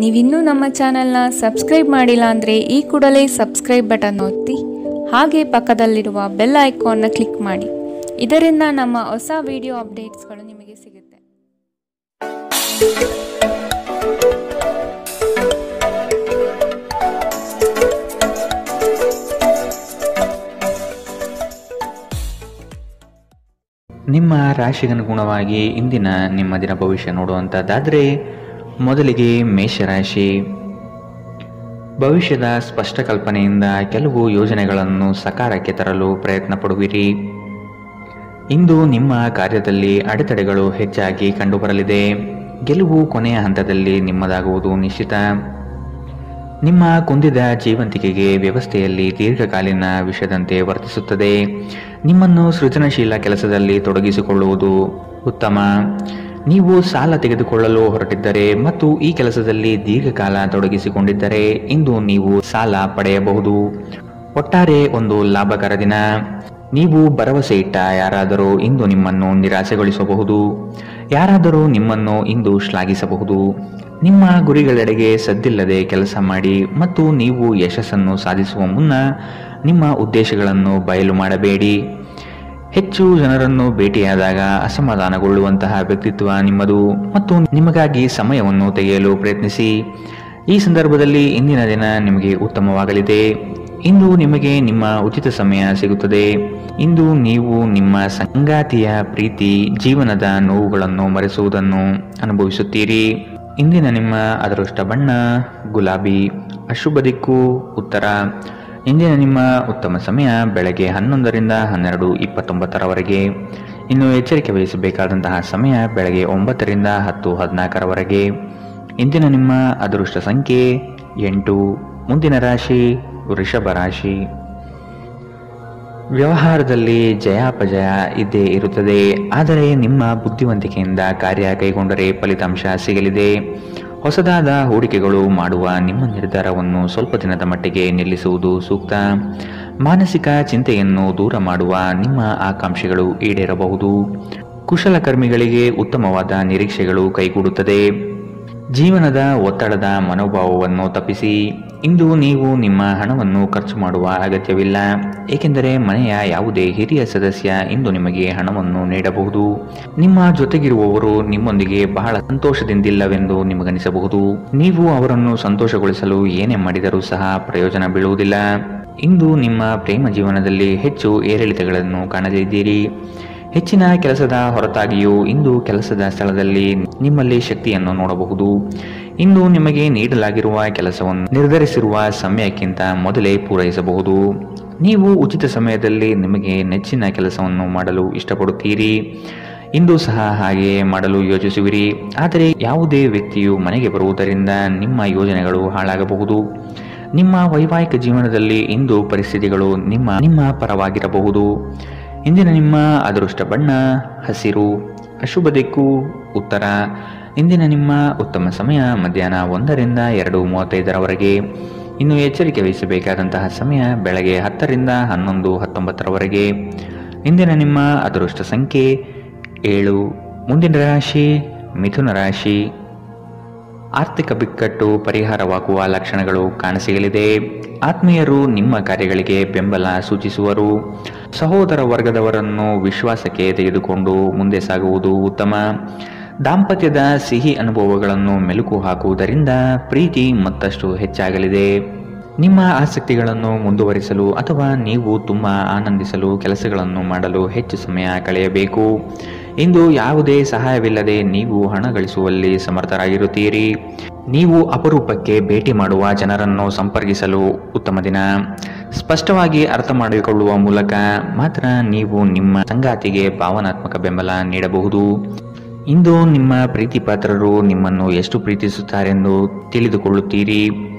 ನೀವಿನ್ನೂ ನಮ್ಮ ಚಾನೆಲ್ನ ಸಬ್ಸ್ಕ್ರೈಬ್ ಮಾಡಿಲ್ಲ ಅಂದರೆ ಈ ಕೂಡಲೇ ಸಬ್ಸ್ಕ್ರೈಬ್ ಬಟನ್ ಒತ್ತಿ ಹಾಗೆ ಪಕ್ಕದಲ್ಲಿರುವ ಬೆಲ್ ಐಕಾನ್ನ ಕ್ಲಿಕ್ ಮಾಡಿ. ಇದರಿಂದ ನಮ್ಮ ಹೊಸ ವಿಡಿಯೋ ಅಪ್ಡೇಟ್ಸ್ಗಳು ನಿಮಗೆ ಸಿಗುತ್ತೆ. ನಿಮ್ಮ ರಾಶಿಗನುಗುಣವಾಗಿ ಇಂದಿನ ನಿಮ್ಮ ದಿನ ಭವಿಷ್ಯ ನೋಡುವಂಥದ್ದಾದರೆ ಮೊದಲಿಗೆ ಮೇಷರಾಶಿ. ಭವಿಷ್ಯದ ಸ್ಪಷ್ಟ ಕಲ್ಪನೆಯಿಂದ ಕೆಲವು ಯೋಜನೆಗಳನ್ನು ಸಕಾರಕ್ಕೆ ತರಲು ಪ್ರಯತ್ನ ಪಡುವಿರಿ. ಇಂದು ನಿಮ್ಮ ಕಾರ್ಯದಲ್ಲಿ ಅಡೆತಡೆಗಳು ಹೆಚ್ಚಾಗಿ ಕಂಡುಬರಲಿದೆ. ಗೆಲುವು ಕೊನೆಯ ಹಂತದಲ್ಲಿ ನಿಮ್ಮದಾಗುವುದು ನಿಶ್ಚಿತ. ನಿಮ್ಮ ಕುಂದಿದ ಜೀವಂತಿಕೆಗೆ ವ್ಯವಸ್ಥೆಯಲ್ಲಿ ದೀರ್ಘಕಾಲೀನ ವಿಷಯದಂತೆ ವರ್ತಿಸುತ್ತದೆ. ನಿಮ್ಮನ್ನು ಸೃಜನಶೀಲ ಕೆಲಸದಲ್ಲಿ ತೊಡಗಿಸಿಕೊಳ್ಳುವುದು ಉತ್ತಮ. ನೀವು ಸಾಲ ತೆಗೆದುಕೊಳ್ಳಲು ಹೊರಟಿದ್ದರೆ ಮತ್ತು ಈ ಕೆಲಸದಲ್ಲಿ ದೀರ್ಘಕಾಲ ತೊಡಗಿಸಿಕೊಂಡಿದ್ದರೆ ಇಂದು ನೀವು ಸಾಲ ಪಡೆಯಬಹುದು. ಒಟ್ಟಾರೆ ಒಂದು ಲಾಭಕರ ದಿನ. ನೀವು ಭರವಸೆ ಇಟ್ಟ ಯಾರಾದರೂ ಇಂದು ನಿಮ್ಮನ್ನು ನಿರಾಸೆಗೊಳಿಸಬಹುದು. ಯಾರಾದರೂ ನಿಮ್ಮನ್ನು ಇಂದು ಶ್ಲಾಘಿಸಬಹುದು. ನಿಮ್ಮ ಗುರಿಗಳೆಡೆಗೆ ಸದ್ದಿಲ್ಲದೆ ಕೆಲಸ ಮಾಡಿ ಮತ್ತು ನೀವು ಯಶಸ್ಸನ್ನು ಸಾಧಿಸುವ ಮುನ್ನ ನಿಮ್ಮ ಉದ್ದೇಶಗಳನ್ನು ಬಯಲು ಮಾಡಬೇಡಿ. ಹೆಚ್ಚು ಜನರನ್ನು ಭೇಟಿಯಾದಾಗ ಅಸಮಾಧಾನಗೊಳ್ಳುವಂತಹ ವ್ಯಕ್ತಿತ್ವ ನಿಮ್ಮದು ಮತ್ತು ನಿಮಗಾಗಿ ಸಮಯವನ್ನು ತೆಗೆಯಲು ಪ್ರಯತ್ನಿಸಿ. ಈ ಸಂದರ್ಭದಲ್ಲಿ ಇಂದಿನ ದಿನ ನಿಮಗೆ ಉತ್ತಮವಾಗಲಿದೆ. ಇಂದು ನಿಮಗೆ ನಿಮ್ಮ ಉಚಿತ ಸಮಯ ಸಿಗುತ್ತದೆ. ಇಂದು ನೀವು ನಿಮ್ಮ ಸಂಗಾತಿಯ ಪ್ರೀತಿ, ಜೀವನದ ನೋವುಗಳನ್ನು ಮರೆಸುವುದನ್ನು ಅನುಭವಿಸುತ್ತೀರಿ. ಇಂದಿನ ನಿಮ್ಮ ಅದೃಷ್ಟ ಬಣ್ಣ ಗುಲಾಬಿ. ಅಶುಭ ದಿಕ್ಕು ಉತ್ತರ. ಇಂದಿನ ನಿಮ್ಮ ಉತ್ತಮ ಸಮಯ ಬೆಳಗ್ಗೆ 11ರಿಂದ 12:29 ಇನ್ನು ಎಚ್ಚರಿಕೆ ವಹಿಸಬೇಕಾದಂತಹ ಸಮಯ ಬೆಳಗ್ಗೆ 9ರಿಂದ 10:14 ಇಂದಿನ ನಿಮ್ಮ ಅದೃಷ್ಟ ಸಂಖ್ಯೆ 8. ಮುಂದಿನ ರಾಶಿ ವೃಷಭ ರಾಶಿ. ವ್ಯವಹಾರದಲ್ಲಿ ಜಯಾಪಜಯ ಇದ್ದೇ ಇರುತ್ತದೆ. ಆದರೆ ನಿಮ್ಮ ಬುದ್ಧಿವಂತಿಕೆಯಿಂದ ಕಾರ್ಯ ಕೈಗೊಂಡರೆ ಫಲಿತಾಂಶ ಸಿಗಲಿದೆ. ಹೊಸದಾದ ಹೂಡಿಕೆಗಳು ಮಾಡುವ ನಿಮ್ಮ ನಿರ್ಧಾರವನ್ನು ಸ್ವಲ್ಪ ದಿನದ ಮಟ್ಟಿಗೆ ನಿಲ್ಲಿಸುವುದು ಸೂಕ್ತ. ಮಾನಸಿಕ ಚಿಂತೆಯನ್ನು ದೂರ ಮಾಡುವ ನಿಮ್ಮ ಆಕಾಂಕ್ಷೆಗಳು ಈಡೇರಬಹುದು. ಕುಶಲಕರ್ಮಿಗಳಿಗೆ ಉತ್ತಮವಾದ ನಿರೀಕ್ಷೆಗಳು ಕೈಗೂಡುತ್ತದೆ. ಜೀವನದ ಒತ್ತಡದ ಮನೋಭಾವವನ್ನು ತಪ್ಪಿಸಿ. ಇಂದು ನೀವು ನಿಮ್ಮ ಹಣವನ್ನು ಖರ್ಚು ಮಾಡುವ ಅಗತ್ಯವಿಲ್ಲ, ಏಕೆಂದರೆ ಮನೆಯ ಯಾವುದೇ ಹಿರಿಯ ಸದಸ್ಯ ಇಂದು ನಿಮಗೆ ಹಣವನ್ನು ನೀಡಬಹುದು. ನಿಮ್ಮ ಜೊತೆಗಿರುವವರು ನಿಮ್ಮೊಂದಿಗೆ ಬಹಳ ಸಂತೋಷದಿಂದಿಲ್ಲವೆಂದು ನಿಮಗನಿಸಬಹುದು. ನೀವು ಅವರನ್ನು ಸಂತೋಷಗೊಳಿಸಲು ಏನೇ ಮಾಡಿದರೂ ಸಹ ಪ್ರಯೋಜನ ಬೀಳುವುದಿಲ್ಲ. ಇಂದು ನಿಮ್ಮ ಪ್ರೇಮ ಜೀವನದಲ್ಲಿ ಹೆಚ್ಚು ಏರಿಳಿತಗಳನ್ನು ಕಾಣಲಿದ್ದೀರಿ. ಹೆಚ್ಚಿನ ಕೆಲಸದ ಹೊರತಾಗಿಯೂ ಇಂದು ಕೆಲಸದ ಸ್ಥಳದಲ್ಲಿ ನಿಮ್ಮಲ್ಲಿ ಶಕ್ತಿಯನ್ನು ನೋಡಬಹುದು. ಇಂದು ನಿಮಗೆ ನೀಡಲಾಗಿರುವ ಕೆಲಸವನ್ನು ನಿರ್ಧರಿಸಿರುವ ಸಮಯಕ್ಕಿಂತ ಮೊದಲೇ ಪೂರೈಸಬಹುದು. ನೀವು ಉಚಿತ ಸಮಯದಲ್ಲಿ ನಿಮಗೆ ನೆಚ್ಚಿನ ಕೆಲಸವನ್ನು ಮಾಡಲು ಇಷ್ಟಪಡುತ್ತೀರಿ. ಇಂದು ಸಹ ಹಾಗೆ ಮಾಡಲು ಯೋಚಿಸುವಿರಿ. ಆದರೆ ಯಾವುದೇ ವ್ಯಕ್ತಿಯು ಮನೆಗೆ ಬರುವುದರಿಂದ ನಿಮ್ಮ ಯೋಜನೆಗಳು ಹಾಳಾಗಬಹುದು. ನಿಮ್ಮ ವೈವಾಹಿಕ ಜೀವನದಲ್ಲಿ ಇಂದು ಪರಿಸ್ಥಿತಿಗಳು ನಿಮ್ಮ ಪರವಾಗಿರಬಹುದು. ಇಂದಿನ ನಿಮ್ಮ ಅದೃಷ್ಟ ಬಣ್ಣ ಹಸಿರು. ಅಶುಭ ದಿಕ್ಕು ಉತ್ತರ. ಇಂದಿನ ನಿಮ್ಮ ಉತ್ತಮ ಸಮಯ ಮಧ್ಯಾಹ್ನ 1ರಿಂದ 2:35 ಇನ್ನು ಎಚ್ಚರಿಕೆ ವಹಿಸಬೇಕಾದಂತಹ ಸಮಯ ಬೆಳಗ್ಗೆ 10ರಿಂದ 11:19 ಇಂದಿನ ನಿಮ್ಮ ಅದೃಷ್ಟ ಸಂಖ್ಯೆ 7. ಮುಂದಿನ ರಾಶಿ ಮಿಥುನ ರಾಶಿ. ಆರ್ಥಿಕ ಬಿಕ್ಕಟ್ಟು ಪರಿಹಾರವಾಗುವ ಲಕ್ಷಣಗಳು ಕಾಣಸಿಗಲಿದೆ. ಆತ್ಮೀಯರು ನಿಮ್ಮ ಕಾರ್ಯಗಳಿಗೆ ಬೆಂಬಲ ಸೂಚಿಸುವರು. ಸಹೋದರ ವರ್ಗದವರನ್ನು ವಿಶ್ವಾಸಕ್ಕೆ ತೆಗೆದುಕೊಂಡು ಮುಂದೆ ಸಾಗುವುದು ಉತ್ತಮ. ದಾಂಪತ್ಯದ ಸಿಹಿ ಅನುಭವಗಳನ್ನು ಮೆಲುಕು ಹಾಕುವುದರಿಂದ ಪ್ರೀತಿ ಮತ್ತಷ್ಟು ಹೆಚ್ಚಾಗಲಿದೆ. ನಿಮ್ಮ ಆಸಕ್ತಿಗಳನ್ನು ಮುಂದುವರಿಸಲು ಅಥವಾ ನೀವು ತುಂಬ ಆನಂದಿಸಲು ಕೆಲಸಗಳನ್ನು ಮಾಡಲು ಹೆಚ್ಚು ಸಮಯ ಕಳೆಯಬೇಕು. ಇಂದು ಯಾವುದೇ ಸಹಾಯವಿಲ್ಲದೆ ನೀವು ಹಣ ಗಳಿಸುವಲ್ಲಿ ಸಮರ್ಥರಾಗಿರುತ್ತೀರಿ. ನೀವು ಅಪರೂಪಕ್ಕೆ ಭೇಟಿ ಮಾಡುವ ಜನರನ್ನು ಸಂಪರ್ಕಿಸಲು ಉತ್ತಮ ದಿನ. ಸ್ಪಷ್ಟವಾಗಿ ಅರ್ಥ ಮಾಡಿಕೊಳ್ಳುವ ಮೂಲಕ ಮಾತ್ರ ನೀವು ನಿಮ್ಮ ಸಂಗಾತಿಗೆ ಭಾವನಾತ್ಮಕ ಬೆಂಬಲ ನೀಡಬಹುದು. ಇಂದು ನಿಮ್ಮ ಪ್ರೀತಿ ಪಾತ್ರರು ನಿಮ್ಮನ್ನು ಎಷ್ಟು ಪ್ರೀತಿಸುತ್ತಾರೆಂದು ತಿಳಿದುಕೊಳ್ಳುತ್ತೀರಿ.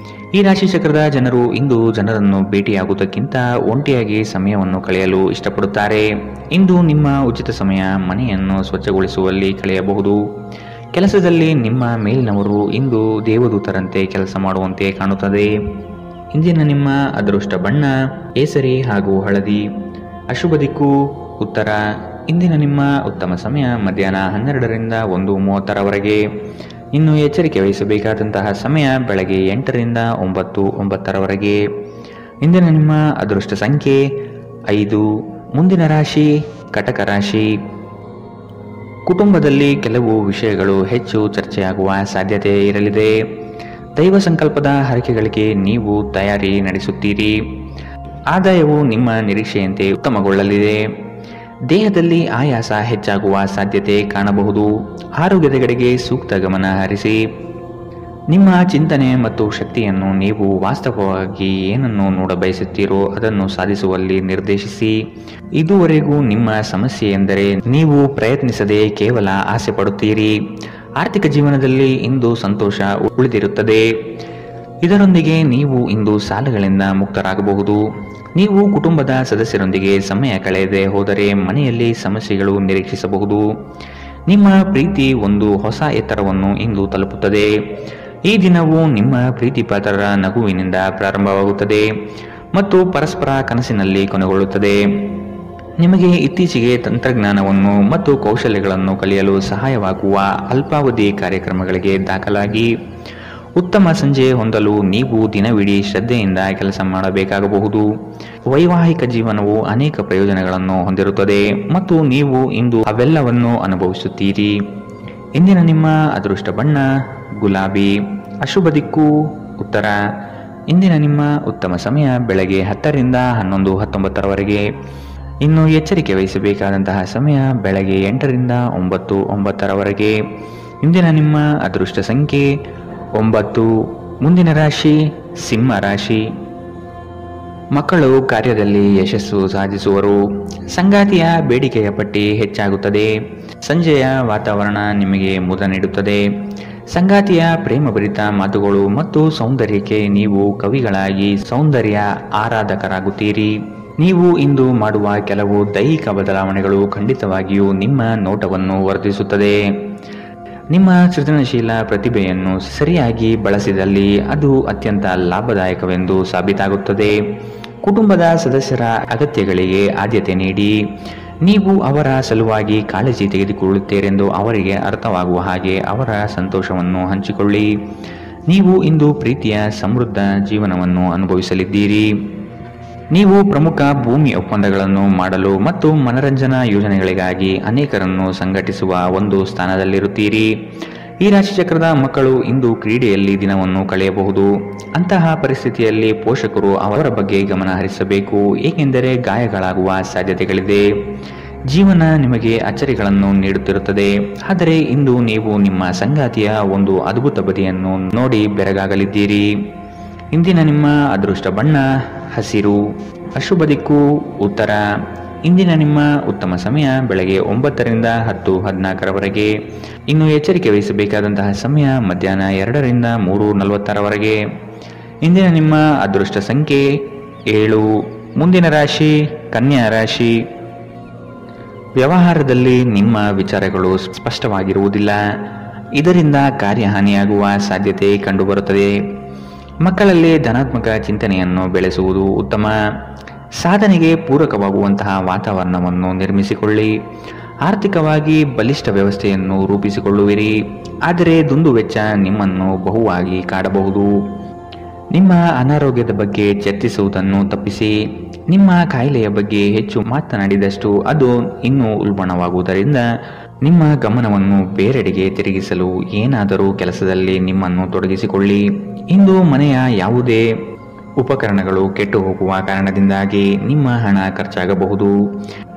ಈ ರಾಶಿ ಚಕ್ರದ ಜನರು ಇಂದು ಜನರನ್ನು ಭೇಟಿಯಾಗುವುದಕ್ಕಿಂತ ಒಂಟಿಯಾಗಿ ಸಮಯವನ್ನು ಕಳೆಯಲು ಇಷ್ಟಪಡುತ್ತಾರೆ. ಇಂದು ನಿಮ್ಮ ಉಚಿತ ಸಮಯ ಮನೆಯನ್ನು ಸ್ವಚ್ಛಗೊಳಿಸುವಲ್ಲಿ ಕಳೆಯಬಹುದು. ಕೆಲಸದಲ್ಲಿ ನಿಮ್ಮ ಮೇಲಿನವರು ಇಂದು ದೇವದೂತರಂತೆ ಕೆಲಸ ಮಾಡುವಂತೆ ಕಾಣುತ್ತದೆ. ಇಂದಿನ ನಿಮ್ಮ ಅದೃಷ್ಟ ಬಣ್ಣ ಕೇಸರಿ ಹಾಗೂ ಹಳದಿ. ಅಶುಭ ದಿಕ್ಕು ಉತ್ತರ. ಇಂದಿನ ನಿಮ್ಮ ಉತ್ತಮ ಸಮಯ ಮಧ್ಯಾಹ್ನ 12ರಿಂದ 1:30 ಇನ್ನು ಎಚ್ಚರಿಕೆ ವಹಿಸಬೇಕಾದಂತಹ ಸಮಯ ಬೆಳಗ್ಗೆ 8ರಿಂದ 9:09ರವರೆಗೆ. ಇಂದಿನ ನಿಮ್ಮ ಅದೃಷ್ಟ ಸಂಖ್ಯೆ 5. ಮುಂದಿನ ರಾಶಿ ಕಟಕ ರಾಶಿ. ಕುಟುಂಬದಲ್ಲಿ ಕೆಲವು ವಿಷಯಗಳು ಹೆಚ್ಚು ಚರ್ಚೆಯಾಗುವ ಸಾಧ್ಯತೆ ಇರಲಿದೆ. ದೈವ ಸಂಕಲ್ಪದ ಹರಕೆಗಳಿಗೆ ನೀವು ತಯಾರಿ ನಡೆಸುತ್ತೀರಿ. ಆದಾಯವು ನಿಮ್ಮ ನಿರೀಕ್ಷೆಯಂತೆ ಉತ್ತಮಗೊಳ್ಳಲಿದೆ. ದೇಹದಲ್ಲಿ ಆಯಾಸ ಹೆಚ್ಚಾಗುವ ಸಾಧ್ಯತೆ ಕಾಣಬಹುದು. ಆರೋಗ್ಯದ ಕಡೆಗೆ ಸೂಕ್ತ ಗಮನ ಹರಿಸಿ. ನಿಮ್ಮ ಚಿಂತನೆ ಮತ್ತು ಶಕ್ತಿಯನ್ನು ನೀವು ವಾಸ್ತವವಾಗಿ ಏನನ್ನು ನೋಡಬಯಸುತ್ತೀರೋ ಅದನ್ನು ಸಾಧಿಸುವಲ್ಲಿ ನಿರ್ದೇಶಿಸಿ. ಇದುವರೆಗೂ ನಿಮ್ಮ ಸಮಸ್ಯೆ ಎಂದರೆ ನೀವು ಪ್ರಯತ್ನಿಸದೆ ಕೇವಲ ಆಸೆ ಪಡುತ್ತೀರಿ. ಆರ್ಥಿಕ ಜೀವನದಲ್ಲಿ ಇಂದು ಸಂತೋಷ ಉಳಿದಿರುತ್ತದೆ. ಇದರೊಂದಿಗೆ ನೀವು ಇಂದು ಸಾಲಗಳಿಂದ ಮುಕ್ತರಾಗಬಹುದು. ನೀವು ಕುಟುಂಬದ ಸದಸ್ಯರೊಂದಿಗೆ ಸಮಯ ಕಳೆಯದೆ ಹೋದರೆ ಮನೆಯಲ್ಲಿ ಸಮಸ್ಯೆಗಳು ನಿರೀಕ್ಷಿಸಬಹುದು. ನಿಮ್ಮ ಪ್ರೀತಿ ಒಂದು ಹೊಸ ಎತ್ತರವನ್ನು ಇಂದು ತಲುಪುತ್ತದೆ. ಈ ದಿನವು ನಿಮ್ಮ ಪ್ರೀತಿಪಾತ್ರರ ನಗುವಿನಿಂದ ಪ್ರಾರಂಭವಾಗುತ್ತದೆ ಮತ್ತು ಪರಸ್ಪರ ಕನಸಿನಲ್ಲಿ ಕೊನೆಗೊಳ್ಳುತ್ತದೆ. ನಿಮಗೆ ಇತ್ತೀಚೆಗೆ ತಂತ್ರಜ್ಞಾನವನ್ನು ಮತ್ತು ಕೌಶಲ್ಯಗಳನ್ನು ಕಲಿಯಲು ಸಹಾಯವಾಗುವ ಅಲ್ಪಾವಧಿ ಕಾರ್ಯಕ್ರಮಗಳಿಗೆ ದಾಖಲಾಗಿ. ಉತ್ತಮ ಸಂಜೆ ಹೊಂದಲು ನೀವು ದಿನವಿಡೀ ಶ್ರದ್ಧೆಯಿಂದ ಕೆಲಸ ಮಾಡಬೇಕಾಗಬಹುದು. ವೈವಾಹಿಕ ಜೀವನವು ಅನೇಕ ಪ್ರಯೋಜನಗಳನ್ನು ಹೊಂದಿರುತ್ತದೆ ಮತ್ತು ನೀವು ಇಂದು ಅವೆಲ್ಲವನ್ನು ಅನುಭವಿಸುತ್ತೀರಿ. ಇಂದಿನ ನಿಮ್ಮ ಅದೃಷ್ಟ ಬಣ್ಣ ಗುಲಾಬಿ. ಅಶುಭ ದಿಕ್ಕು ಉತ್ತರ. ಇಂದಿನ ನಿಮ್ಮ ಉತ್ತಮ ಸಮಯ ಬೆಳಗ್ಗೆ 10ರಿಂದ 11:19ರವರೆಗೆ. ಇನ್ನು ಎಚ್ಚರಿಕೆ ವಹಿಸಬೇಕಾದಂತಹ ಸಮಯ ಬೆಳಗ್ಗೆ 8ರಿಂದ 9:09ರವರೆಗೆ. ಇಂದಿನ ನಿಮ್ಮ ಅದೃಷ್ಟ ಸಂಖ್ಯೆ 9. ಮುಂದಿನ ರಾಶಿ ಸಿಂಹ ರಾಶಿ. ಮಕ್ಕಳು ಕಾರ್ಯದಲ್ಲಿ ಯಶಸ್ಸು ಸಾಧಿಸುವರು. ಸಂಗಾತಿಯ ಬೇಡಿಕೆಯ ಪಟ್ಟಿ ಹೆಚ್ಚಾಗುತ್ತದೆ. ಸಂಜೆಯ ವಾತಾವರಣ ನಿಮಗೆ ಮುದ ನೀಡುತ್ತದೆ. ಸಂಗಾತಿಯ ಪ್ರೇಮಭರಿತ ಮಾತುಗಳು ಮತ್ತು ಸೌಂದರ್ಯಕ್ಕೆ ನೀವು ಕವಿಗಳಾಗಿ ಸೌಂದರ್ಯ ಆರಾಧಕರಾಗುತ್ತೀರಿ. ನೀವು ಇಂದು ಮಾಡುವ ಕೆಲವು ದೈಹಿಕ ಬದಲಾವಣೆಗಳು ಖಂಡಿತವಾಗಿಯೂ ನಿಮ್ಮ ನೋಟವನ್ನು ವರ್ಧಿಸುತ್ತದೆ. ನಿಮ್ಮ ಸೃಜನಶೀಲ ಪ್ರತಿಭೆಯನ್ನು ಸರಿಯಾಗಿ ಬಳಸಿದಲ್ಲಿ ಅದು ಅತ್ಯಂತ ಲಾಭದಾಯಕವೆಂದು ಸಾಬೀತಾಗುತ್ತದೆ. ಕುಟುಂಬದ ಸದಸ್ಯರ ಅಗತ್ಯಗಳಿಗೆ ಆದ್ಯತೆ ನೀಡಿ. ನೀವು ಅವರ ಸಲುವಾಗಿ ಕಾಳಜಿ ತೆಗೆದುಕೊಳ್ಳುತ್ತೀರೆಂದು ಅವರಿಗೆ ಅರ್ಥವಾಗುವ ಹಾಗೆ ಅವರ ಸಂತೋಷವನ್ನು ಹಂಚಿಕೊಳ್ಳಿ. ನೀವು ಇಂದು ಪ್ರೀತಿಯ ಸಮೃದ್ಧ ಜೀವನವನ್ನು ಅನುಭವಿಸಲಿದ್ದೀರಿ. ನೀವು ಪ್ರಮುಖ ಭೂಮಿ ಒಪ್ಪಂದಗಳನ್ನು ಮಾಡಲು ಮತ್ತು ಮನರಂಜನಾ ಯೋಜನೆಗಳಿಗಾಗಿ ಅನೇಕರನ್ನು ಸಂಘಟಿಸುವ ಒಂದು ಸ್ಥಾನದಲ್ಲಿರುತ್ತೀರಿ. ಈ ರಾಶಿಚಕ್ರದ ಮಕ್ಕಳು ಇಂದು ಕ್ರೀಡೆಯಲ್ಲಿ ದಿನವನ್ನು ಕಳೆಯಬಹುದು. ಅಂತಹ ಪರಿಸ್ಥಿತಿಯಲ್ಲಿ ಪೋಷಕರು ಅವರ ಬಗ್ಗೆ ಗಮನ ಹರಿಸಬೇಕು, ಏಕೆಂದರೆ ಗಾಯಗಳಾಗುವ ಸಾಧ್ಯತೆಗಳಿದೆ. ಜೀವನ ನಿಮಗೆ ಅಚ್ಚರಿಗಳನ್ನು ನೀಡುತ್ತಿರುತ್ತದೆ, ಆದರೆ ಇಂದು ನೀವು ನಿಮ್ಮ ಸಂಗಾತಿಯ ಒಂದು ಅದ್ಭುತ ಬದಿಯನ್ನು ನೋಡಿ ಬೆರಗಾಗಲಿದ್ದೀರಿ. ಇಂದಿನ ನಿಮ್ಮ ಅದೃಷ್ಟ ಬಣ್ಣ ಹಸಿರು. ಅಶುಭ ದಿಕ್ಕು ಉತ್ತರ. ಇಂದಿನ ನಿಮ್ಮ ಉತ್ತಮ ಸಮಯ ಬೆಳಗ್ಗೆ 9ರಿಂದ 10:14ರವರೆಗೆ. ಇನ್ನು ಎಚ್ಚರಿಕೆ ವಹಿಸಬೇಕಾದಂತಹ ಸಮಯ ಮಧ್ಯಾಹ್ನ 2ರಿಂದ 3:40ರವರೆಗೆ. ಇಂದಿನ ನಿಮ್ಮ ಅದೃಷ್ಟ ಸಂಖ್ಯೆ 7. ಮುಂದಿನ ರಾಶಿ ಕನ್ಯಾ ರಾಶಿ. ವ್ಯವಹಾರದಲ್ಲಿ ನಿಮ್ಮ ವಿಚಾರಗಳು ಸ್ಪಷ್ಟವಾಗಿರುವುದಿಲ್ಲ. ಇದರಿಂದ ಕಾರ್ಯಹಾನಿಯಾಗುವ ಸಾಧ್ಯತೆ ಕಂಡುಬರುತ್ತದೆ. ಮಕ್ಕಳಲ್ಲಿ ಧನಾತ್ಮಕ ಚಿಂತನೆಯನ್ನು ಬೆಳೆಸುವುದು ಉತ್ತಮ. ಸಾಧನೆಗೆ ಪೂರಕವಾಗುವಂತಹ ವಾತಾವರಣವನ್ನು ನಿರ್ಮಿಸಿಕೊಳ್ಳಿ. ಆರ್ಥಿಕವಾಗಿ ಬಲಿಷ್ಠ ವ್ಯವಸ್ಥೆಯನ್ನು ರೂಪಿಸಿಕೊಳ್ಳುವಿರಿ, ಆದರೆ ದುಂದು ವೆಚ್ಚ ನಿಮ್ಮನ್ನು ಬಹುವಾಗಿ ಕಾಡಬಹುದು. ನಿಮ್ಮ ಅನಾರೋಗ್ಯದ ಬಗ್ಗೆ ಚರ್ಚಿಸುವುದನ್ನು ತಪ್ಪಿಸಿ. ನಿಮ್ಮ ಕಾಯಿಲೆಯ ಬಗ್ಗೆ ಹೆಚ್ಚು ಮಾತನಾಡಿದಷ್ಟು ಅದು ಇನ್ನೂ ಉಲ್ಬಣವಾಗುವುದರಿಂದ ನಿಮ್ಮ ಗಮನವನ್ನು ಬೇರೆಡೆಗೆ ತಿರುಗಿಸಲು ಏನಾದರೂ ಕೆಲಸದಲ್ಲಿ ನಿಮ್ಮನ್ನು ತೊಡಗಿಸಿಕೊಳ್ಳಿ. ಇಂದು ಮನೆಯ ಯಾವುದೇ ಉಪಕರಣಗಳು ಕೆಟ್ಟು ಹೋಗುವ ಕಾರಣದಿಂದಾಗಿ ನಿಮ್ಮ ಹಣ ಖರ್ಚಾಗಬಹುದು.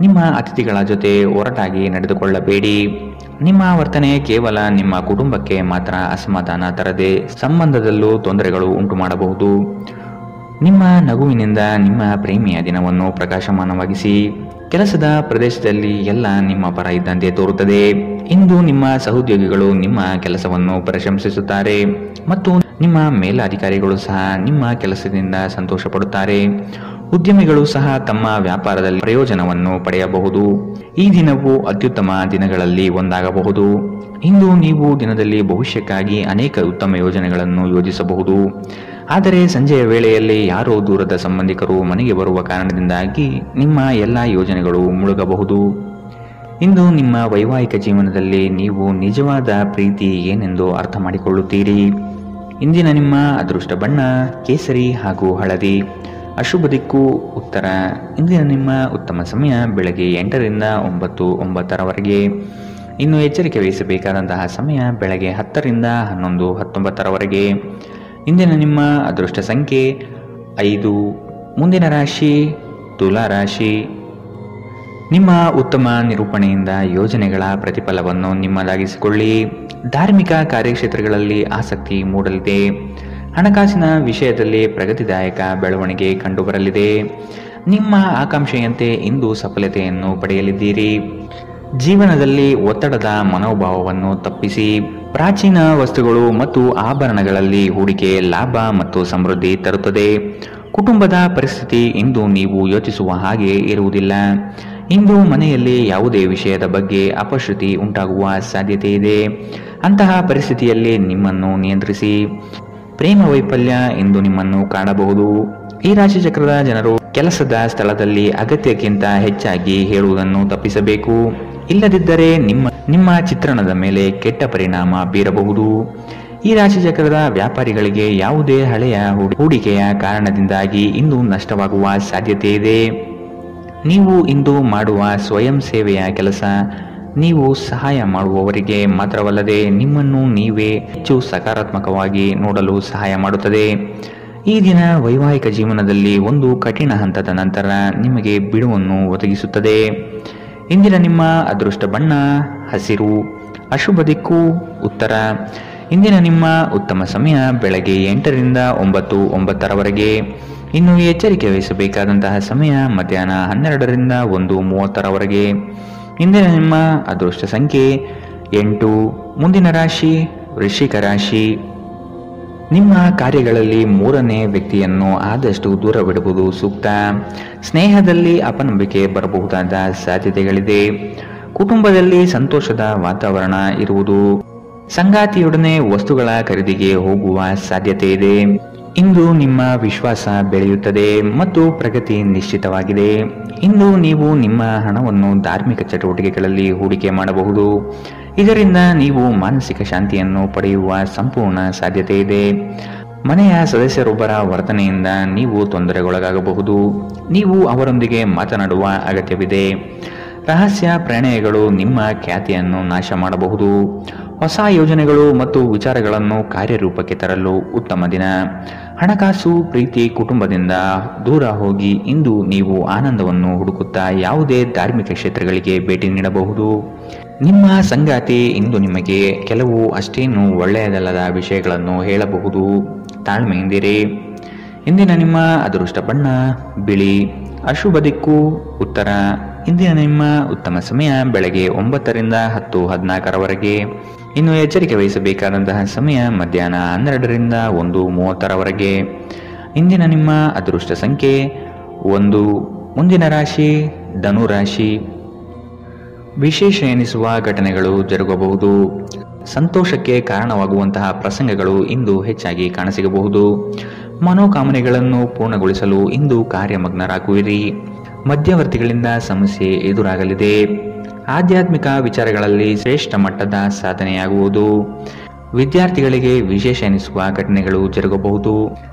ನಿಮ್ಮ ಅತಿಥಿಗಳ ಜೊತೆ ಒರಟಾಗಿ ನಡೆದುಕೊಳ್ಳಬೇಡಿ. ನಿಮ್ಮ ವರ್ತನೆ ಕೇವಲ ನಿಮ್ಮ ಕುಟುಂಬಕ್ಕೆ ಮಾತ್ರ ಅಸಮಾಧಾನ ತರದೆ ಸಂಬಂಧದಲ್ಲೂ ತೊಂದರೆಗಳು ಉಂಟು ಮಾಡಬಹುದು. ನಿಮ್ಮ ನಗುವಿನಿಂದ ನಿಮ್ಮ ಪ್ರೇಮಿಯ ದಿನವನ್ನು ಪ್ರಕಾಶಮಾನವಾಗಿಸಿ. ಕೆಲಸದ ಪ್ರದೇಶದಲ್ಲಿ ಎಲ್ಲ ನಿಮ್ಮ ಪರ ಇದ್ದಂತೆ ತೋರುತ್ತದೆ. ಇಂದು ನಿಮ್ಮ ಸಹೋದ್ಯೋಗಿಗಳು ನಿಮ್ಮ ಕೆಲಸವನ್ನು ಪ್ರಶಂಸಿಸುತ್ತಾರೆ ಮತ್ತು ನಿಮ್ಮ ಮೇಲಧಿಕಾರಿಗಳು ಸಹ ನಿಮ್ಮ ಕೆಲಸದಿಂದ ಸಂತೋಷ ಪಡುತ್ತಾರೆ. ಉದ್ಯಮಿಗಳು ಸಹ ತಮ್ಮ ವ್ಯಾಪಾರದಲ್ಲಿ ಪ್ರಯೋಜನವನ್ನು ಪಡೆಯಬಹುದು. ಈ ದಿನವು ಅತ್ಯುತ್ತಮ ದಿನಗಳಲ್ಲಿ ಒಂದಾಗಬಹುದು. ಇಂದು ನೀವು ದಿನದಲ್ಲಿ ಭವಿಷ್ಯಕ್ಕಾಗಿ ಅನೇಕ ಉತ್ತಮ ಯೋಜನೆಗಳನ್ನು ಯೋಜಿಸಬಹುದು. ಆದರೆ ಸಂಜೆಯ ವೇಳೆಯಲ್ಲಿ ಯಾರೋ ದೂರದ ಸಂಬಂಧಿಕರು ಮನೆಗೆ ಬರುವ ಕಾರಣದಿಂದಾಗಿ ನಿಮ್ಮ ಎಲ್ಲ ಯೋಜನೆಗಳು ಮುಳುಗಬಹುದು. ಇಂದು ನಿಮ್ಮ ವೈವಾಹಿಕ ಜೀವನದಲ್ಲಿ ನೀವು ನಿಜವಾದ ಪ್ರೀತಿ ಏನೆಂದು ಅರ್ಥ ಮಾಡಿಕೊಳ್ಳುತ್ತೀರಿ. ಇಂದಿನ ನಿಮ್ಮ ಅದೃಷ್ಟ ಬಣ್ಣ ಕೇಸರಿ ಹಾಗೂ ಹಳದಿ. ಅಶುಭ ದಿಕ್ಕು ಉತ್ತರ. ಇಂದಿನ ನಿಮ್ಮ ಉತ್ತಮ ಸಮಯ ಬೆಳಗ್ಗೆ 8ರಿಂದ 9:09 ಇನ್ನು ಎಚ್ಚರಿಕೆ ವಹಿಸಬೇಕಾದಂತಹ ಸಮಯ ಬೆಳಗ್ಗೆ 10ರಿಂದ 11:19 ಇಂದಿನ ನಿಮ್ಮ ಅದೃಷ್ಟ ಸಂಖ್ಯೆ 5. ಮುಂದಿನ ರಾಶಿ ತುಲಾ ರಾಶಿ. ನಿಮ್ಮ ಉತ್ತಮ ನಿರೂಪಣೆಯಿಂದ ಯೋಜನೆಗಳ ಪ್ರತಿಫಲವನ್ನು ನಿಮ್ಮದಾಗಿಸಿಕೊಳ್ಳಿ. ಧಾರ್ಮಿಕ ಕಾರ್ಯಕ್ಷೇತ್ರಗಳಲ್ಲಿ ಆಸಕ್ತಿ ಮೂಡಲಿದೆ. ಹಣಕಾಸಿನ ವಿಷಯದಲ್ಲಿ ಪ್ರಗತಿದಾಯಕ ಬೆಳವಣಿಗೆ ಕಂಡುಬರಲಿದೆ. ನಿಮ್ಮ ಆಕಾಂಕ್ಷೆಯಂತೆ ಇಂದು ಸಫಲತೆಯನ್ನು ಪಡೆಯಲಿದ್ದೀರಿ. ಜೀವನದಲ್ಲಿ ಒತ್ತಡದ ಮನೋಭಾವವನ್ನು ತಪ್ಪಿಸಿ. ಪ್ರಾಚೀನ ವಸ್ತುಗಳು ಮತ್ತು ಆಭರಣಗಳಲ್ಲಿ ಹೂಡಿಕೆ ಲಾಭ ಮತ್ತು ಸಮೃದ್ಧಿ ತರುತ್ತದೆ. ಕುಟುಂಬದ ಪರಿಸ್ಥಿತಿ ಇಂದು ನೀವು ಯೋಚಿಸುವ ಹಾಗೆ ಇರುವುದಿಲ್ಲ. ಇಂದು ಮನೆಯಲ್ಲಿ ಯಾವುದೇ ವಿಷಯದ ಬಗ್ಗೆ ಅಪಶ್ರುತಿ ಉಂಟಾಗುವ ಸಾಧ್ಯತೆ ಇದೆ. ಅಂತಹ ಪರಿಸ್ಥಿತಿಯಲ್ಲಿ ನಿಮ್ಮನ್ನು ನಿಯಂತ್ರಿಸಿ. ಪ್ರೇಮ ವೈಫಲ್ಯ ಇಂದು ನಿಮ್ಮನ್ನು ಕಾಣಬಹುದು. ಈ ರಾಶಿ ಚಕ್ರದ ಜನರು ಕೆಲಸದ ಸ್ಥಳದಲ್ಲಿ ಅಗತ್ಯಕ್ಕಿಂತ ಹೆಚ್ಚಾಗಿ ಹೇಳುವುದನ್ನು ತಪ್ಪಿಸಬೇಕು. ಇಲ್ಲದಿದ್ದರೆ ನಿಮ್ಮ ಚಿತ್ರಣದ ಮೇಲೆ ಕೆಟ್ಟ ಪರಿಣಾಮ ಬೀರಬಹುದು. ಈ ರಾಶಿ ಚಕ್ರದ ವ್ಯಾಪಾರಿಗಳಿಗೆ ಯಾವುದೇ ಹಳೆಯ ಹೂಡಿಕೆಯ ಕಾರಣದಿಂದಾಗಿ ಇಂದು ನಷ್ಟವಾಗುವ ಸಾಧ್ಯತೆ ಇದೆ. ನೀವು ಇಂದು ಮಾಡುವ ಸ್ವಯಂ ಸೇವೆಯ ಕೆಲಸ ನೀವು ಸಹಾಯ ಮಾಡುವವರಿಗೆ ಮಾತ್ರವಲ್ಲದೆ ನಿಮ್ಮನ್ನು ನೀವೇ ಹೆಚ್ಚು ಸಕಾರಾತ್ಮಕವಾಗಿ ನೋಡಲು ಸಹಾಯ ಮಾಡುತ್ತದೆ. ಈ ದಿನ ವೈವಾಹಿಕ ಜೀವನದಲ್ಲಿ ಒಂದು ಕಠಿಣ ಹಂತದ ನಂತರ ನಿಮಗೆ ಬಿಡುವನ್ನು ಒದಗಿಸುತ್ತದೆ. ಇಂದಿನ ನಿಮ್ಮ ಅದೃಷ್ಟ ಬಣ್ಣ ಹಸಿರು. ಅಶುಭ ದಿಕ್ಕು ಉತ್ತರ. ಇಂದಿನ ನಿಮ್ಮ ಉತ್ತಮ ಸಮಯ ಬೆಳಗ್ಗೆ 8ರಿಂದ 9:09 ಇನ್ನು ಎಚ್ಚರಿಕೆ ವಹಿಸಬೇಕಾದಂತಹ ಸಮಯ ಮಧ್ಯಾಹ್ನ 12ರಿಂದ 1:30 ಇಂದಿನ ನಿಮ್ಮ ಅದೃಷ್ಟ ಸಂಖ್ಯೆ 8. ಮುಂದಿನ ರಾಶಿ ವೃಶ್ಚಿಕ ರಾಶಿ. ನಿಮ್ಮ ಕಾರ್ಯಗಳಲ್ಲಿ ಮೂರನೇ ವ್ಯಕ್ತಿಯನ್ನು ಆದಷ್ಟು ದೂರವಿಡುವುದು ಸೂಕ್ತ. ಸ್ನೇಹದಲ್ಲಿ ಅಪನಂಬಿಕೆ ಬರಬಹುದಾದ ಸಾಧ್ಯತೆಗಳಿದೆ. ಕುಟುಂಬದಲ್ಲಿ ಸಂತೋಷದ ವಾತಾವರಣ ಇರುವುದು. ಸಂಗಾತಿಯೊಡನೆ ವಸ್ತುಗಳ ಖರೀದಿಗೆ ಹೋಗುವ ಸಾಧ್ಯತೆ ಇದೆ. ಇಂದು ನಿಮ್ಮ ವಿಶ್ವಾಸ ಬೆಳೆಯುತ್ತದೆ ಮತ್ತು ಪ್ರಗತಿ ನಿಶ್ಚಿತವಾಗಿದೆ. ಇಂದು ನೀವು ನಿಮ್ಮ ಹಣವನ್ನು ಧಾರ್ಮಿಕ ಚಟುವಟಿಕೆಗಳಲ್ಲಿ ಹೂಡಿಕೆ ಮಾಡಬಹುದು. ಇದರಿಂದ ನೀವು ಮಾನಸಿಕ ಶಾಂತಿಯನ್ನು ಪಡೆಯುವ ಸಂಪೂರ್ಣ ಸಾಧ್ಯತೆ ಇದೆ. ಮನೆಯ ಸದಸ್ಯರೊಬ್ಬರ ವರ್ತನೆಯಿಂದ ನೀವು ತೊಂದರೆಗೊಳಗಾಗಬಹುದು. ನೀವು ಅವರೊಂದಿಗೆ ಮಾತನಾಡುವ ಅಗತ್ಯವಿದೆ. ರಹಸ್ಯ ಪ್ರಣಯಗಳು ನಿಮ್ಮ ಖ್ಯಾತಿಯನ್ನು ನಾಶ ಮಾಡಬಹುದು. ಹೊಸ ಯೋಜನೆಗಳು ಮತ್ತು ವಿಚಾರಗಳನ್ನು ಕಾರ್ಯರೂಪಕ್ಕೆ ತರಲು ಉತ್ತಮ ದಿನ. ಹಣಕಾಸು ಪ್ರೀತಿ ಕುಟುಂಬದಿಂದ ದೂರ ಹೋಗಿ ಇಂದು ನೀವು ಆನಂದವನ್ನು ಹುಡುಕುತ್ತಾ ಯಾವುದೇ ಧಾರ್ಮಿಕ ಕ್ಷೇತ್ರಗಳಿಗೆ ಭೇಟಿ ನೀಡಬಹುದು. ನಿಮ್ಮ ಸಂಗಾತಿ ಇಂದು ನಿಮಗೆ ಕೆಲವು ಅಷ್ಟೇನು ಒಳ್ಳೆಯದಲ್ಲದ ವಿಷಯಗಳನ್ನು ಹೇಳಬಹುದು. ತಾಳ್ಮೆಯಿಂದಿರಿ. ಇಂದಿನ ನಿಮ್ಮ ಅದೃಷ್ಟ ಬಣ್ಣ ಬಿಳಿ. ಅಶುಭ ದಿಕ್ಕು ಉತ್ತರ. ಇಂದಿನ ನಿಮ್ಮ ಉತ್ತಮ ಸಮಯ ಬೆಳಗ್ಗೆ 9ರಿಂದ 10:14 ಇನ್ನು ಎಚ್ಚರಿಕೆ ವಹಿಸಬೇಕಾದಂತಹ ಸಮಯ ಮಧ್ಯಾಹ್ನ 12ರಿಂದ 1:30 ಇಂದಿನ ನಿಮ್ಮ ಅದೃಷ್ಟ ಸಂಖ್ಯೆ 1. ಮುಂದಿನ ರಾಶಿ ಧನು ರಾಶಿ. ವಿಶೇಷ ಎನಿಸುವ ಘಟನೆಗಳು ಜರುಗಬಹುದು. ಸಂತೋಷಕ್ಕೆ ಕಾರಣವಾಗುವಂತಹ ಪ್ರಸಂಗಗಳು ಇಂದು ಹೆಚ್ಚಾಗಿ ಕಾಣಸಿಗಬಹುದು. ಮನೋಕಾಮನೆಗಳನ್ನು ಪೂರ್ಣಗೊಳಿಸಲು ಇಂದು ಕಾರ್ಯಮಗ್ನರಾಗುವಿರಿ. ಮಧ್ಯವರ್ತಿಗಳಿಂದ ಸಮಸ್ಯೆ ಎದುರಾಗಲಿದೆ. ಆಧ್ಯಾತ್ಮಿಕ ವಿಚಾರಗಳಲ್ಲಿ ಶ್ರೇಷ್ಠ ಮಟ್ಟದ ಸಾಧನೆಯಾಗುವುದು. ವಿದ್ಯಾರ್ಥಿಗಳಿಗೆ ವಿಶೇಷ ಎನಿಸುವ ಘಟನೆಗಳು ಜರುಗಬಹುದು.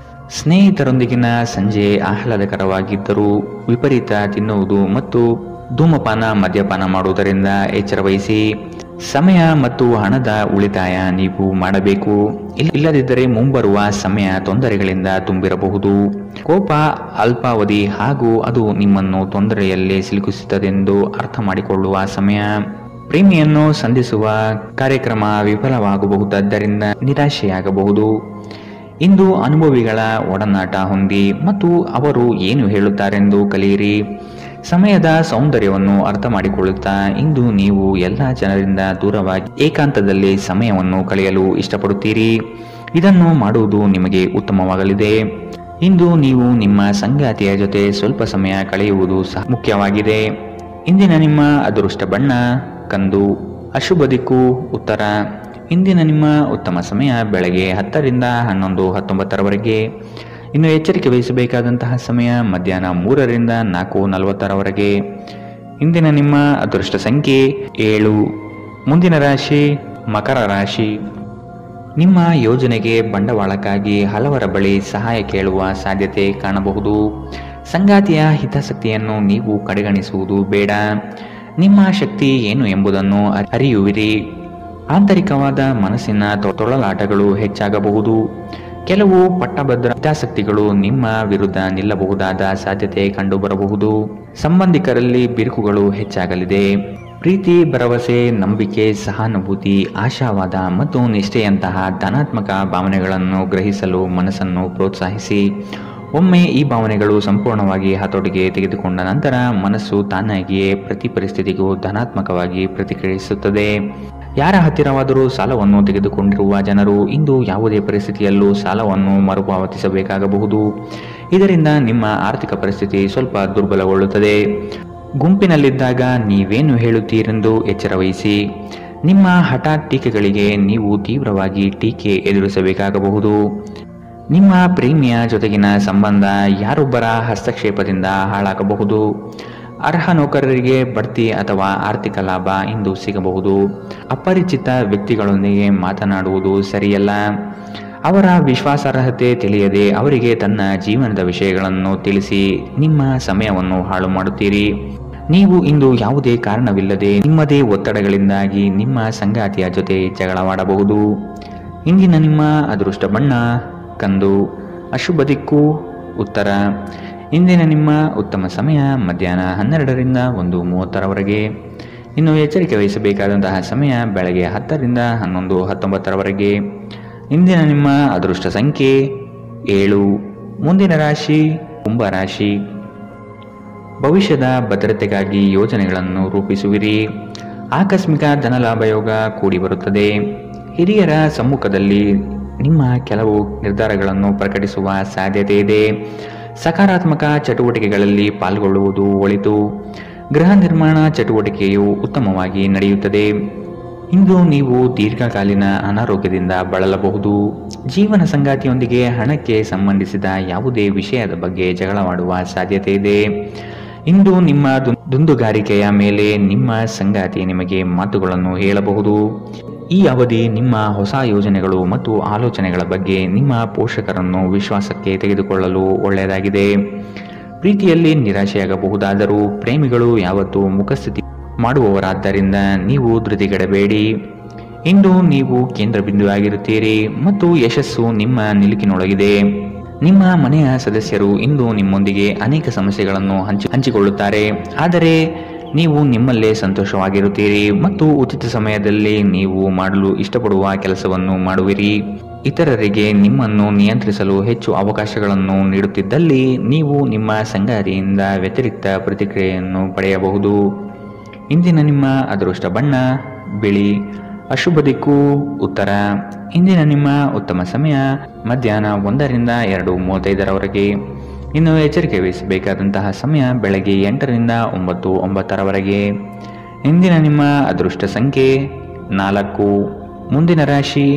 ಸ್ನೇಹಿತರೊಂದಿಗಿನ ಸಂಜೆ ಆಹ್ಲಾದಕರವಾಗಿದ್ದರೂ ವಿಪರೀತ ತಿನ್ನುವುದು ಮತ್ತು ಧೂಮಪಾನ ಮದ್ಯಪಾನ ಮಾಡುವುದರಿಂದ ಎಚ್ಚರ ವಹಿಸಿ. ಸಮಯ ಮತ್ತು ಹಣದ ಉಳಿತಾಯ ನೀವು ಮಾಡಬೇಕು. ಇಲ್ಲದಿದ್ದರೆ ಮುಂಬರುವ ಸಮಯ ತೊಂದರೆಗಳಿಂದ ತುಂಬಿರಬಹುದು. ಕೋಪ ಅಲ್ಪಾವಧಿ ಹಾಗೂ ಅದು ನಿಮ್ಮನ್ನು ತೊಂದರೆಯಲ್ಲಿ ಸಿಲುಕಿಸುತ್ತದೆಂದು ಅರ್ಥ ಮಾಡಿಕೊಳ್ಳುವ ಸಮಯ. ಪ್ರೇಮಿಯನ್ನು ಸಂಧಿಸುವ ಕಾರ್ಯಕ್ರಮ ವಿಫಲವಾಗಬಹುದಾದ್ದರಿಂದ ನಿರಾಶೆಯಾಗಬಹುದು. ಇಂದು ಅನುಭವಿಗಳ ಒಡನಾಟ ಹೊಂದಿ ಮತ್ತು ಅವರು ಏನು ಹೇಳುತ್ತಾರೆಂದು ಕಲಿಯಿರಿ. ಸಮಯದ ಸೌಂದರ್ಯವನ್ನು ಅರ್ಥ ಮಾಡಿಕೊಳ್ಳುತ್ತಾ ಇಂದು ನೀವು ಎಲ್ಲ ಜನರಿಂದ ದೂರವಾಗಿ ಏಕಾಂತದಲ್ಲಿ ಸಮಯವನ್ನು ಕಳೆಯಲು ಇಷ್ಟಪಡುತ್ತೀರಿ. ಇದನ್ನು ಮಾಡುವುದು ನಿಮಗೆ ಉತ್ತಮವಾಗಲಿದೆ. ಇಂದು ನೀವು ನಿಮ್ಮ ಸಂಗಾತಿಯ ಜೊತೆ ಸ್ವಲ್ಪ ಸಮಯ ಕಳೆಯುವುದು ಸಹ ಮುಖ್ಯವಾಗಿದೆ. ಇಂದಿನ ನಿಮ್ಮ ಅದೃಷ್ಟ ಬಣ್ಣ ಕಂದು. ಅಶುಭ ದಿಕ್ಕು ಉತ್ತರ. ಇಂದಿನ ನಿಮ್ಮ ಉತ್ತಮ ಸಮಯ ಬೆಳಗ್ಗೆ 10ರಿಂದ 11:19 ಇನ್ನು ಎಚ್ಚರಿಕೆ ವಹಿಸಬೇಕಾದಂತಹ ಸಮಯ ಮಧ್ಯಾಹ್ನ 3ರಿಂದ 4:40. ಇಂದಿನ ನಿಮ್ಮ ಅದೃಷ್ಟ ಸಂಖ್ಯೆ 7. ಮುಂದಿನ ರಾಶಿ ಮಕರ ರಾಶಿ. ನಿಮ್ಮ ಯೋಜನೆಗೆ ಬಂಡವಾಳಕ್ಕಾಗಿ ಹಲವರ ಬಳಿ ಸಹಾಯ ಕೇಳುವ ಸಾಧ್ಯತೆ ಕಾಣಬಹುದು. ಸಂಗಾತಿಯ ಹಿತಾಸಕ್ತಿಯನ್ನು ನೀವು ಕಡೆಗಣಿಸುವುದು ಬೇಡ. ನಿಮ್ಮ ಶಕ್ತಿ ಏನು ಎಂಬುದನ್ನು ಅರಿಯುವಿರಿ. ಆಂತರಿಕವಾದ ಮನಸ್ಸಿನ ತೊಳಲಾಟಗಳು ಹೆಚ್ಚಾಗಬಹುದು. ಕೆಲವು ಪಟ್ಟಭದ್ರ ಹಿತಾಸಕ್ತಿಗಳು ನಿಮ್ಮ ವಿರುದ್ಧ ನಿಲ್ಲಬಹುದಾದ ಸಾಧ್ಯತೆ ಕಂಡುಬರಬಹುದು. ಸಂಬಂಧಿಕರಲ್ಲಿ ಬಿರುಕುಗಳು ಹೆಚ್ಚಾಗಲಿದೆ. ಪ್ರೀತಿ, ಭರವಸೆ, ನಂಬಿಕೆ, ಸಹಾನುಭೂತಿ, ಆಶಾವಾದ ಮತ್ತು ನಿಷ್ಠೆಯಂತಹ ಧನಾತ್ಮಕ ಭಾವನೆಗಳನ್ನು ಗ್ರಹಿಸಲು ಮನಸ್ಸನ್ನು ಪ್ರೋತ್ಸಾಹಿಸಿ. ಒಮ್ಮೆ ಈ ಭಾವನೆಗಳು ಸಂಪೂರ್ಣವಾಗಿ ಹತೋಟಿಗೆ ತೆಗೆದುಕೊಂಡ ನಂತರ ಮನಸ್ಸು ತಾನಾಗಿಯೇ ಪ್ರತಿ ಪರಿಸ್ಥಿತಿಗೂ ಧನಾತ್ಮಕವಾಗಿ ಪ್ರತಿಕ್ರಿಯಿಸುತ್ತದೆ. ಯಾರ ಹತ್ತಿರವಾದರೂ ಸಾಲವನ್ನು ತೆಗೆದುಕೊಂಡಿರುವ ಜನರು ಇಂದು ಯಾವುದೇ ಪರಿಸ್ಥಿತಿಯಲ್ಲೂ ಸಾಲವನ್ನು ಮರುಪಾವತಿಸಬೇಕಾಗಬಹುದು. ಇದರಿಂದ ನಿಮ್ಮ ಆರ್ಥಿಕ ಪರಿಸ್ಥಿತಿ ಸ್ವಲ್ಪ ದುರ್ಬಲಗೊಳ್ಳುತ್ತದೆ. ಗುಂಪಿನಲ್ಲಿದ್ದಾಗ ನೀವೇನು ಹೇಳುತ್ತೀರೆಂದು ಎಚ್ಚರವಹಿಸಿ. ನಿಮ್ಮ ಹಠಾತ್ ಟೀಕೆಗಳಿಗೆ ನೀವು ತೀವ್ರವಾಗಿ ಟೀಕೆ ಎದುರಿಸಬೇಕಾಗಬಹುದು. ನಿಮ್ಮ ಪ್ರೇಮಿಯ ಜೊತೆಗಿನ ಸಂಬಂಧ ಯಾರೊಬ್ಬರ ಹಸ್ತಕ್ಷೇಪದಿಂದ ಹಾಳಾಗಬಹುದು. ಅರ್ಹ ನೌಕರರಿಗೆ ಬಡ್ತಿ ಅಥವಾ ಆರ್ಥಿಕ ಲಾಭ ಇಂದು ಸಿಗಬಹುದು. ಅಪರಿಚಿತ ವ್ಯಕ್ತಿಗಳೊಂದಿಗೆ ಮಾತನಾಡುವುದು ಸರಿಯಲ್ಲ. ಅವರ ವಿಶ್ವಾಸಾರ್ಹತೆ ತಿಳಿಯದೆ ಅವರಿಗೆ ತನ್ನ ಜೀವನದ ವಿಷಯಗಳನ್ನು ತಿಳಿಸಿ ನಿಮ್ಮ ಸಮಯವನ್ನು ಹಾಳು ಮಾಡುತ್ತೀರಿ. ನೀವು ಇಂದು ಯಾವುದೇ ಕಾರಣವಿಲ್ಲದೆ ನಿಮ್ಮದೇ ಒತ್ತಡಗಳಿಂದಾಗಿ ನಿಮ್ಮ ಸಂಗಾತಿಯ ಜೊತೆ ಜಗಳವಾಡಬಹುದು. ಇಂದಿನ ನಿಮ್ಮ ಅದೃಷ್ಟ ಬಣ್ಣ ಕಂದು. ಅಶುಭ ದಿಕ್ಕು ಉತ್ತರ. ಇಂದಿನ ನಿಮ್ಮ ಉತ್ತಮ ಸಮಯ ಮಧ್ಯಾಹ್ನ 12ರಿಂದ 1:30ರವರೆಗೆ. ಇನ್ನು ಎಚ್ಚರಿಕೆ ವಹಿಸಬೇಕಾದಂತಹ ಸಮಯ ಬೆಳಗ್ಗೆ 10ರಿಂದ 11:19ರವರೆಗೆ. ಇಂದಿನ ನಿಮ್ಮ ಅದೃಷ್ಟ ಸಂಖ್ಯೆ 7. ಮುಂದಿನ ರಾಶಿ ಕುಂಭರಾಶಿ. ಭವಿಷ್ಯದ ಭದ್ರತೆಗಾಗಿ ಯೋಜನೆಗಳನ್ನು ರೂಪಿಸುವಿರಿ. ಆಕಸ್ಮಿಕ ಧನಲಾಭ ಯೋಗ ಕೂಡಿ ಬರುತ್ತದೆ. ಹಿರಿಯರ ಸಮ್ಮುಖದಲ್ಲಿ ನಿಮ್ಮ ಕೆಲವು ನಿರ್ಧಾರಗಳನ್ನು ಪ್ರಕಟಿಸುವ ಸಾಧ್ಯತೆ ಇದೆ. ಸಕಾರಾತ್ಮಕ ಚಟುವಟಿಕೆಗಳಲ್ಲಿ ಪಾಲ್ಗೊಳ್ಳುವುದು ಒಳಿತು. ಗೃಹ ನಿರ್ಮಾಣ ಚಟುವಟಿಕೆಯು ಉತ್ತಮವಾಗಿ ನಡೆಯುತ್ತದೆ. ಇಂದು ನೀವು ದೀರ್ಘಕಾಲೀನ ಅನಾರೋಗ್ಯದಿಂದ ಬಳಲಬಹುದು. ಜೀವನ ಸಂಗಾತಿಯೊಂದಿಗೆ ಹಣಕ್ಕೆ ಸಂಬಂಧಿಸಿದ ಯಾವುದೇ ವಿಷಯದ ಬಗ್ಗೆ ಜಗಳವಾಡುವ ಸಾಧ್ಯತೆ ಇದೆ. ಇಂದು ನಿಮ್ಮ ದುಂದುಗಾರಿಕೆಯ ಮೇಲೆ ನಿಮ್ಮ ಸಂಗಾತಿ ನಿಮಗೆ ಮಾತುಗಳನ್ನು ಹೇಳಬಹುದು. ಈ ಅವಧಿ ನಿಮ್ಮ ಹೊಸ ಯೋಜನೆಗಳು ಮತ್ತು ಆಲೋಚನೆಗಳ ಬಗ್ಗೆ ನಿಮ್ಮ ಪೋಷಕರನ್ನು ವಿಶ್ವಾಸಕ್ಕೆ ತೆಗೆದುಕೊಳ್ಳಲು ಒಳ್ಳೆಯದಾಗಿದೆ. ಪ್ರೀತಿಯಲ್ಲಿ ನಿರಾಶೆಯಾಗಬಹುದಾದರೂ ಪ್ರೇಮಿಗಳು ಯಾವತ್ತೂ ಮುಖಸ್ಥಿತಿ ಮಾಡುವವರಾದ್ದರಿಂದ ನೀವು ಧೃತಿಗೆಡಬೇಡಿ. ಇಂದು ನೀವು ಕೇಂದ್ರ ಬಿಂದುವಾಗಿರುತ್ತೀರಿ ಮತ್ತು ಯಶಸ್ಸು ನಿಮ್ಮ ನಿಲುಕಿನೊಳಗಿದೆ. ನಿಮ್ಮ ಮನೆಯ ಸದಸ್ಯರು ಇಂದು ನಿಮ್ಮೊಂದಿಗೆ ಅನೇಕ ಸಮಸ್ಯೆಗಳನ್ನು ಹಂಚಿಕೊಳ್ಳುತ್ತಾರೆ. ಆದರೆ ನೀವು ನಿಮ್ಮಲ್ಲೇ ಸಂತೋಷವಾಗಿರುತ್ತೀರಿ ಮತ್ತು ಉಚಿತ ಸಮಯದಲ್ಲಿ ನೀವು ಮಾಡಲು ಇಷ್ಟಪಡುವ ಕೆಲಸವನ್ನು ಮಾಡುವಿರಿ. ಇತರರಿಗೆ ನಿಮ್ಮನ್ನು ನಿಯಂತ್ರಿಸಲು ಹೆಚ್ಚು ಅವಕಾಶಗಳನ್ನು ನೀಡುತ್ತಿದ್ದಲ್ಲಿ ನೀವು ನಿಮ್ಮ ಸಂಗಾತಿಯಿಂದ ವ್ಯತಿರಿಕ್ತ ಪ್ರತಿಕ್ರಿಯೆಯನ್ನು ಪಡೆಯಬಹುದು. ಇಂದಿನ ನಿಮ್ಮ ಅದೃಷ್ಟ ಬಣ್ಣ ಬಿಳಿ. ಅಶುಭ ದಿಕ್ಕು ಉತ್ತರ. ಇಂದಿನ ನಿಮ್ಮ ಉತ್ತಮ ಸಮಯ ಮಧ್ಯಾಹ್ನ 1ರಿಂದ 2:35ರವರೆಗೆ. ಇನ್ನು ಎಚ್ಚರಿಕೆ ವಹಿಸಬೇಕಾದಂತಹ ಸಮಯ ಬೆಳಗ್ಗೆ 8ರಿಂದ 9:09ರವರೆಗೆ. ಇಂದಿನ ನಿಮ್ಮ ಅದೃಷ್ಟ ಸಂಖ್ಯೆ 4. ಮುಂದಿನ ರಾಶಿ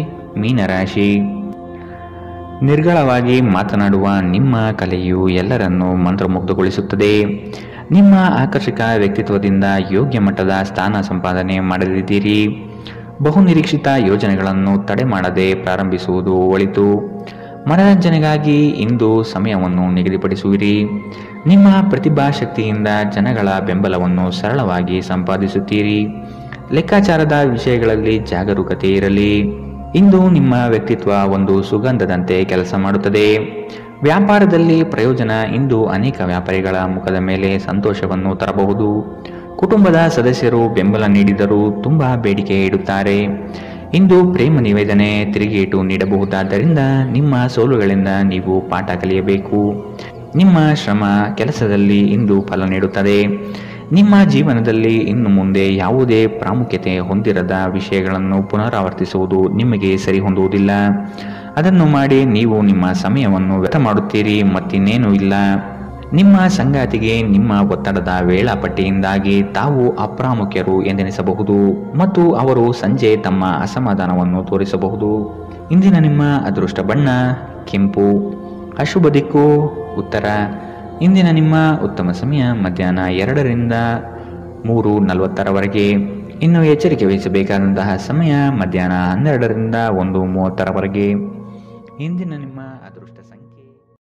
ಮೀನರಾಶಿ. ನಿರ್ಗಳವಾಗಿ ಮಾತನಾಡುವ ನಿಮ್ಮ ಕಲೆಯು ಎಲ್ಲರನ್ನೂ ಮಂತ್ರಮುಗ್ಧಗೊಳಿಸುತ್ತದೆ. ನಿಮ್ಮ ಆಕರ್ಷಕ ವ್ಯಕ್ತಿತ್ವದಿಂದ ಯೋಗ್ಯ ಮಟ್ಟದ ಸ್ಥಾನ ಸಂಪಾದನೆ ಮಾಡಲಿದ್ದೀರಿ. ಬಹುನಿರೀಕ್ಷಿತ ಯೋಜನೆಗಳನ್ನು ತಡೆ ಮಾಡದೆ ಪ್ರಾರಂಭಿಸುವುದು ಒಳಿತು. ಮನರಂಜನೆಗಾಗಿ ಇಂದು ಸಮಯವನ್ನು ನಿಗದಿಪಡಿಸುವಿರಿ. ನಿಮ್ಮ ಪ್ರತಿಭಾ ಶಕ್ತಿಯಿಂದ ಜನಗಳ ಬೆಂಬಲವನ್ನು ಸರಳವಾಗಿ ಸಂಪಾದಿಸುತ್ತೀರಿ. ಲೆಕ್ಕಾಚಾರದ ವಿಷಯಗಳಲ್ಲಿ ಜಾಗರೂಕತೆ ಇರಲಿ. ಇಂದು ನಿಮ್ಮ ವ್ಯಕ್ತಿತ್ವ ಒಂದು ಸುಗಂಧದಂತೆ ಕೆಲಸ ಮಾಡುತ್ತದೆ. ವ್ಯಾಪಾರದಲ್ಲಿ ಪ್ರಯೋಜನ ಇಂದು ಅನೇಕ ವ್ಯಾಪಾರಿಗಳ ಮುಖದ ಮೇಲೆ ಸಂತೋಷವನ್ನು ತರಬಹುದು. ಕುಟುಂಬದ ಸದಸ್ಯರು ಬೆಂಬಲ ನೀಡಿದರೂ ತುಂಬಾ ಬೇಡಿಕೆ ಇಡುತ್ತಾರೆ. ಇಂದು ಪ್ರೇಮ ನಿವೇದನೆ ತಿರುಗೇಟು ನೀಡಬಹುದಾದ್ದರಿಂದ ನಿಮ್ಮ ಸೋಲುಗಳಿಂದ ನೀವು ಪಾಠ ಕಲಿಯಬೇಕು. ನಿಮ್ಮ ಶ್ರಮ ಕೆಲಸದಲ್ಲಿ ಇಂದು ಫಲ ನೀಡುತ್ತದೆ. ನಿಮ್ಮ ಜೀವನದಲ್ಲಿ ಇನ್ನು ಮುಂದೆ ಯಾವುದೇ ಪ್ರಾಮುಖ್ಯತೆ ಹೊಂದಿರದ ವಿಷಯಗಳನ್ನು ಪುನರಾವರ್ತಿಸುವುದು ನಿಮಗೆ ಸರಿ ಹೊಂದುವುದಿಲ್ಲ. ಅದನ್ನು ಮಾಡಿ ನೀವು ನಿಮ್ಮ ಸಮಯವನ್ನು ವ್ಯರ್ಥ ಮಾಡುತ್ತೀರಿ, ಮತ್ತಿನ್ನೇನೂ ಇಲ್ಲ. ನಿಮ್ಮ ಸಂಗಾತಿಗೆ ನಿಮ್ಮ ಒತ್ತಡದ ವೇಳಾಪಟ್ಟಿಯಿಂದಾಗಿ ತಾವು ಅಪ್ರಾಮುಖ್ಯರು ಎಂದೆನಿಸಬಹುದು ಮತ್ತು ಅವರು ಸಂಜೆ ತಮ್ಮ ಅಸಮಾಧಾನವನ್ನು ತೋರಿಸಬಹುದು. ಇಂದಿನ ನಿಮ್ಮ ಅದೃಷ್ಟ ಬಣ್ಣ ಕೆಂಪು. ಅಶುಭ ದಿಕ್ಕು ಉತ್ತರ. ಇಂದಿನ ನಿಮ್ಮ ಉತ್ತಮ ಸಮಯ ಮಧ್ಯಾಹ್ನ 2ರಿಂದ 3:40ರವರೆಗೆ. ಇನ್ನು ಎಚ್ಚರಿಕೆ ವಹಿಸಬೇಕಾದಂತಹ ಸಮಯ ಮಧ್ಯಾಹ್ನ 12ರಿಂದ 1:30ರವರೆಗೆ. ಇಂದಿನ ನಿಮ್ಮ ಅದೃಷ್ಟ ಸಂಖ್ಯೆ